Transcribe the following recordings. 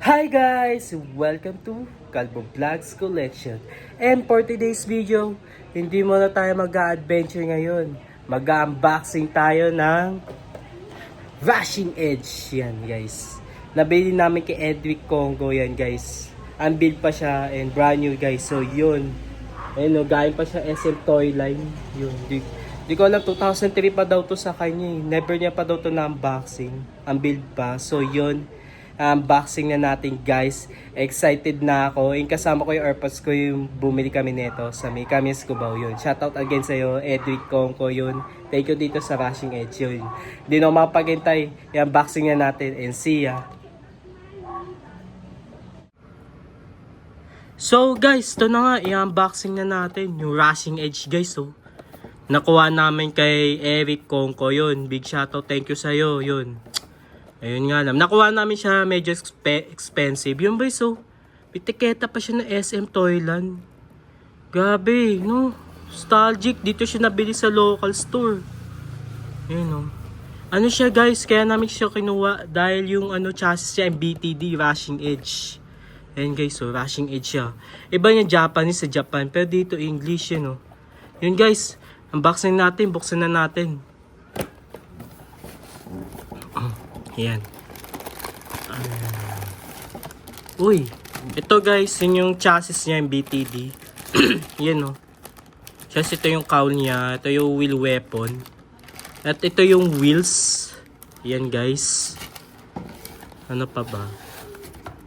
Hi guys! Welcome to Kalbo Vlogs Collection. And for today's video, hindi muna tayo mag-a-adventure ngayon. Mag-unboxing tayo ng Rushing Edge. Yan guys. Nabili namin kay Edwick Congo yan guys. Unbuilt pa siya and brand new guys. So yun. Ayun o, galing pa siya SM Toyline. Yun. Di ko alam, 2003 pa daw to sa kanya eh. Never niya pa daw to na-unboxing. Unbuilt pa. So yun. Unboxing na natin guys. Excited na ako. Yung kasama ko yung AirPods ko, yung bumili kami nito sa may Camis Cubao yun. Shoutout again sa'yo, Edric Conco yun. Thank you dito sa Rushing Edge yun. Hindi na mapaghintay. I-unboxing na natin and see ya. So guys, ito na nga. I-unboxing na natin yung Rushing Edge guys. Oh. Nakuha namin kay Eric Conco yun. Big shoutout. Thank you sa'yo yun. Ayun nga lang. Nakuha namin siya medyo expensive. Yun ba so? Pitiketa pa siya ng SM Toyland. Gabi, no? Nostalgic. Dito siya nabili sa local store. Ayun, no? Ano siya guys? Kaya namin siya kinuha dahil yung chassis siya yung BTD Rushing Edge. Ayun guys, so Rushing Edge siya. Iba niya Japanese sa Japan. Pero dito English yun, no? Yun guys. Unboxing natin. Buksan na natin. Yan. Uy. Ito guys, yun yung chassis niya, yung BTD. Yan o. Chassis, ito yung cowl niya. Ito yung wheel weapon. At ito yung wheels. Yan guys. Ano pa ba?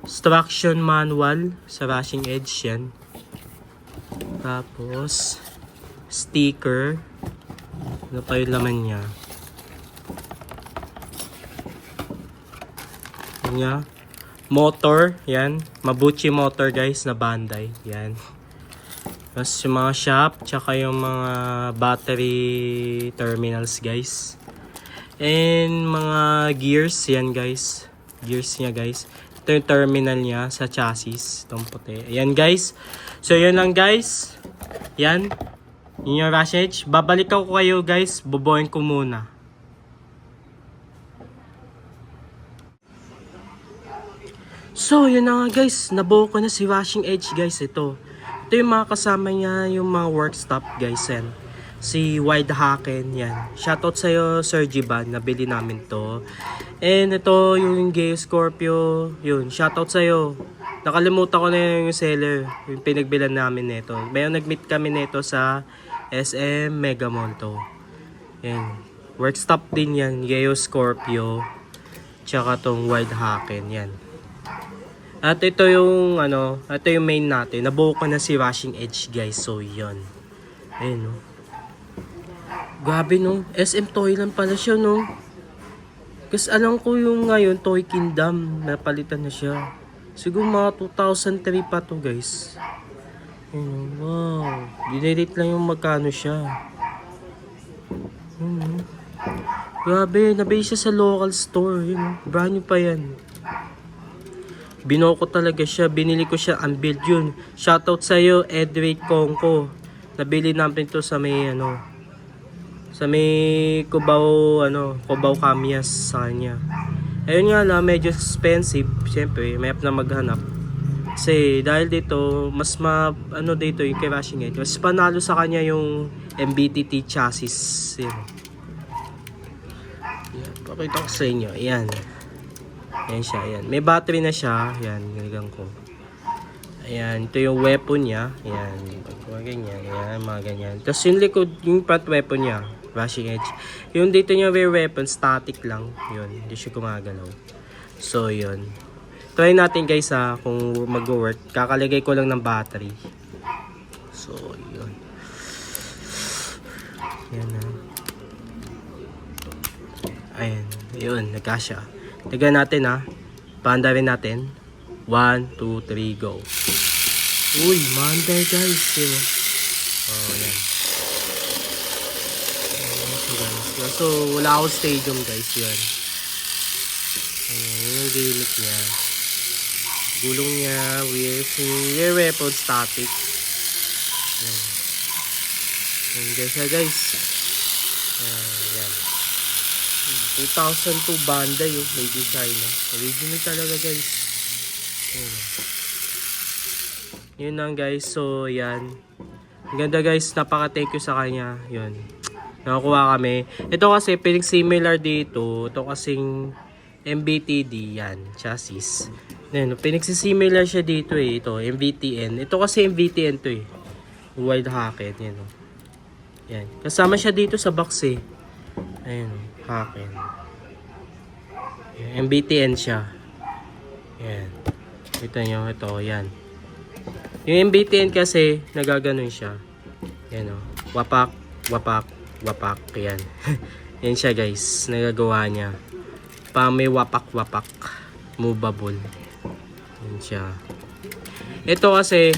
Instruction manual sa Rushing Edge yan. Tapos sticker. Ano pa yung laman niya? Niya. Motor, yan. Mabuchi motor guys na Bandai. Yan. Tapos yung mga shop, tsaka yung mga battery terminals guys. And mga gears, yan guys. Gears niya guys. Ito yung terminal niya sa chassis. Itong puti. Yan guys. So yun lang guys. Yan. Yun yung Rushing Edge. Babalikan ko kayo guys. Bubuhin ko muna. So, yun na nga guys. Nabuo ko na si Rushing Edge guys. Ito yung mga kasama niya, yung mga work stop guys. Yan. Si Wide Haken. Yan. Shoutout sa'yo, Sir Jiban. Nabili namin to. And ito yung Geo Scorpio. Yun. Shoutout sa'yo. Nakalimutan ko na yung seller. Yung pinagbilan namin nito. Mayroon nag-meet kami nito sa SM Mega Mall to. Yan. Work stop din yan. Geo Scorpio. Tsaka tong Wide Haken. Yan. At ito yung ito yung main natin. Nabuo ko na si Rushing Edge guys. So yun. Ayun no. Grabe no. SM Toyland pala siya no. Kasi alam ko yung ngayon Toy Kingdom napalitan na siya. Siguro mga 2003 pa to guys. Ayun, wow. Dinedate lang yung magkano siya. Ayun, grabe. Nabili siya sa local store. Yun, brand new pa yan. Binuo ko talaga siya. Binili ko siya unbuilt yun. Shoutout sa'yo, Edric Conco. Nabili namin to sa may sa may Cubao, Cubao Camias sa kanya. Ayun nga lang, medyo expensive. Siyempre, may na maghanap. Kasi dahil dito, mas dito yung kay Rushing Edge. Mas panalo sa kanya yung MBTT chassis. Yan. Pakita ko sa inyo. Ayan. Ayan siya, ayan. May battery na siya. Ayan, ginigang ko. Ayan, ito yung weapon niya. Ayan, mga ganyan. Ayan, mga ganyan. Tapos yung likod, yung front weapon niya, Rushing Edge. Yung dito niya rear weapon, static lang. Yun, hindi siya gumagalaw. So, yun. Try natin guys kung mag-work. Kakalagay ko lang ng battery. So, yun. Ayan na. Ayan, yun, nagkasya. Tignan natin Panda rin natin. 1, 2, 3, go. Uy, Monday guys. Yun, oh, yan. So, wala akong stadium guys. Yan. Yun yung gimmick niya. Gulong niya. Rear weapon static. Yan. Yan guys. Yan. 2002 Bandai made in China. Original talaga guys. Yun lang guys. So, yan. Ang ganda guys. Napaka-thank you sa kanya. Yun. Nakakuha kami. Ito kasi, pinag-similar dito. Ito kasing MBTD. Yan. Chassis. Yan. Pinag-similar siya dito eh. Ito. MVTN. Ito kasi MVTN to eh. Wide Haken. Yan o. Yan. Kasama siya dito sa box eh. Ayun. Haken. MBTN siya. Yan. Kita nyo. Ito. Yan. Yung MBTN kasi, nagaganon siya. Yan o. Wapak. Wapak. Wapak. Yan. Yan siya guys. Nagagawa niya. Pa may wapak-wapak. Movable. Yan siya. Ito kasi,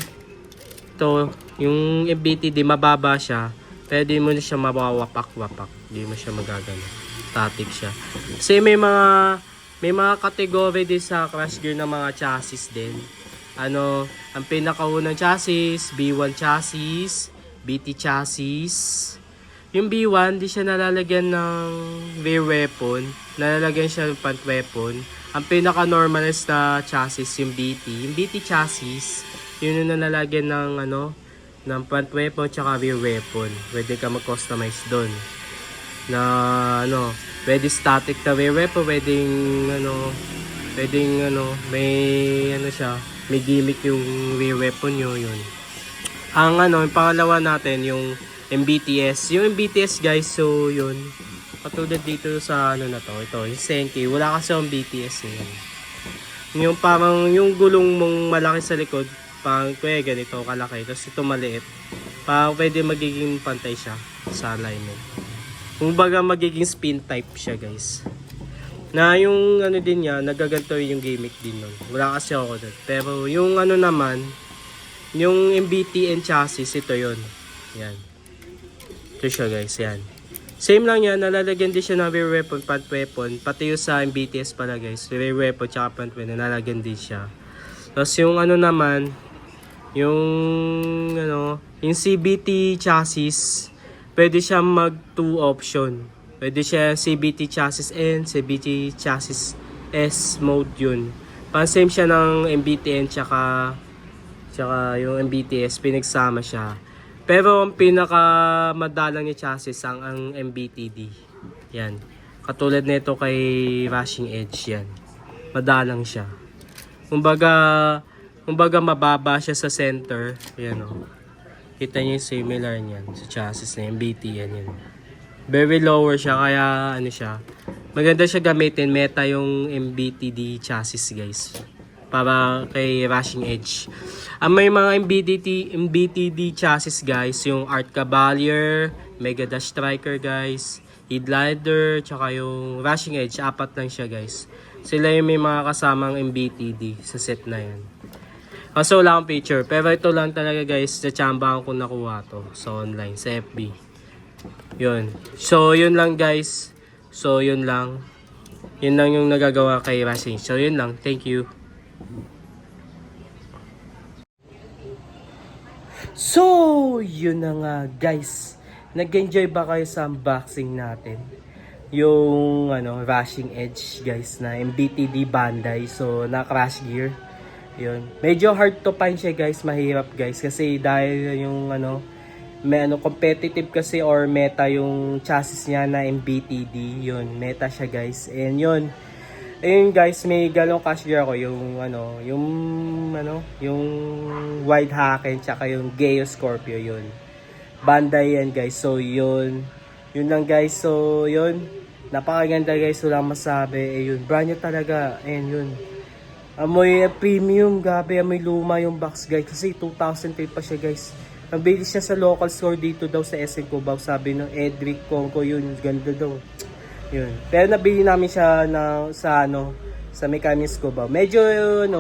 ito, yung MBTD, mababa siya. Pwede mo na siya mawawapak-wapak. Hindi mo siya magagano. Static siya. Kasi may mga category din sa Crash Gear ng mga chassis din. Ano, ang pinakaunang chassis, B1 chassis, BT chassis. Yung B1, di siya nalalagyan ng rear weapon. Nalalagyan siya ng front weapon. Ang pinaka-normalist na chassis, yung BT. Yung BT chassis, yun yung nalalagyan ng, ng front weapon tsaka rear weapon. Pwede ka mag-customize doon. Na, pwede static na rear weapon, pwedeng, may gimmick yung rear weapon nyo, yun. Yung pangalawa natin, yung MBTS. Yung MBTS guys, so yun. Katulad dito sa ito, yung Senki. Wala kasi yung BTS yun. Yung parang, yung gulong mong malaki sa likod, parang ganito kalaki. Tapos ito maliit. Parang pwede magiging pantay siya sa alignment. Kung baga magiging spin type siya guys. Na yung din niya, nagaganto yung gimmick din nun. Wala kasi ako doon. Pero yung naman, yung MBTN chassis, ito yun. Yan. Ito siya guys, yan. Same lang yan, nalalagyan din siya ng rear weapon, front weapon. Pati yung sa MBTS pala guys, rear weapon tsaka front weapon, nalalagyan din siya. Tapos yung naman, yung CBT chassis, pwede siya mag 2 option. Pwede siya CBT chassis N, CBT chassis S mode yun. Pan-same siya ng MBTN tsaka yung MBTS, pinagsama siya. Pero ang pinakamadalang niya chassis ang MBTD. Yan. Katulad nito kay Rushing Edge yan. Madalang siya. Kumbaga mababa siya sa center. Yan o. Kita niyo yung similar niyan sa chassis na MBTN yan. Very lower siya, kaya siya. Maganda siya gamitin. Meta yung MBTD chassis guys. Para kay Rushing Edge. May mga MBTD chassis guys. Yung Art Cavalier, Mega Dash Striker guys, Headlider, tsaka yung Rushing Edge. 4 lang siya guys. Sila yung may mga kasamang MBTD sa set na yan. So wala akong picture. Pero ito lang talaga guys. Sa tsambahan ko nakuha to. Sa online, sa FB. Yun. So, yun lang guys. So, yun lang. Yun lang yung nagagawa kay Rushing. So, yun lang. Thank you. So, yun na nga guys. Nag-enjoy ba kayo sa unboxing natin? Yung, Rushing Edge guys na MBTD Bandai. So, na Crash Gear. Yun. Medyo hard to find siya guys. Mahirap guys. Kasi dahil yung, may competitive kasi or meta yung chassis niya na MBTD. Yun, meta siya guys. And yun. Ayun guys, may galong Crash Gear ako yung yung Wide Haken tsaka yung Geo Scorpio yun. Bandai yan guys. So yun. Yun lang guys. So yun. Napakaganda guys. Wala masabi. Yun. Brand new talaga. And yun. Amoy premium. Gabi. Amoy luma yung box guys. Kasi 2003 pa siya guys. Nabili siya sa local store dito daw sa SM Cubao. Sabi ng Edric Conco yun. Ganda daw. Yun. Pero nabili namin siya sa Mechanics Cubao. Medyo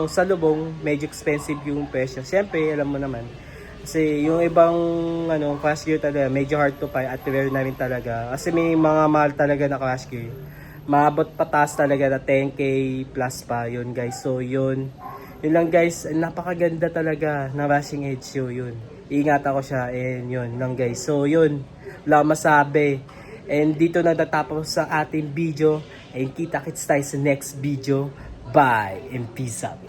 sa lubong, medyo expensive yung presyo. Siyempre, alam mo naman. Kasi yung ibang Crash Gear talaga, medyo hard to find at rare na rin talaga. Kasi may mga mahal talaga na Crash Gear. Maabot patas talaga na 10k plus pa yun guys. So yun. Yun lang guys. Napakaganda talaga na Rushing Edge yun. Ingat ako siya and yun lang guys. So yun, wala masabi. And dito na natatapos sa ating video. And kita-kits tayo sa next video. Bye and peace out.